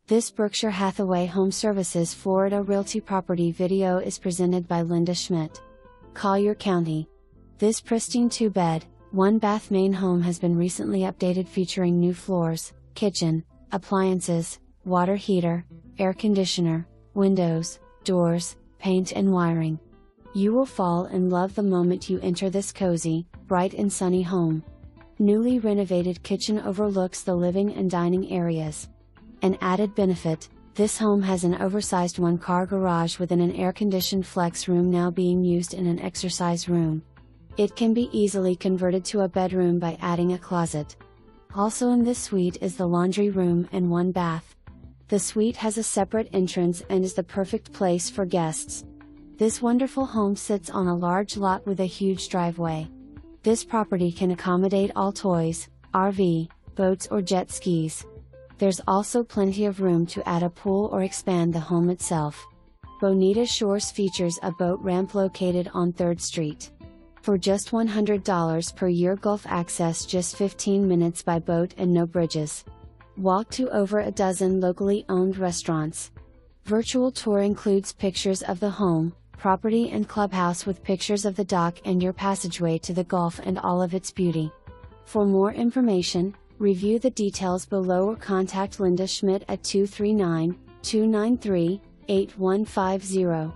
This Berkshire Hathaway HomeServices Florida Realty property video is presented by Linda Schmidt. Collier County. This pristine 2-bed, 1-bath main home has been recently updated featuring new floors, kitchen, appliances, water heater, air conditioner, windows, doors, paint and wiring. You will fall in love the moment you enter this cozy, bright and sunny home. Newly renovated kitchen overlooks the living and dining areas. An added benefit, this home has an oversized 1-car garage within an air-conditioned flex room now being used in an exercise room. It can be easily converted to a bedroom by adding a closet. Also in this suite is the laundry room and 1 bath. The suite has a separate entrance and is the perfect place for guests. This wonderful home sits on a large lot with a huge driveway. This property can accommodate all toys, RV, boats or jet skis. There's also plenty of room to add a pool or expand the home itself. Bonita Shores features a boat ramp located on 3rd Street. For just $100 per year, Gulf access just 15 minutes by boat and no bridges. Walk to over a dozen locally owned restaurants. Virtual tour includes pictures of the home, property and clubhouse with pictures of the dock and your passageway to the Gulf and all of its beauty. For more information, review the details below or contact Linda Schmidt at 239-293-8150.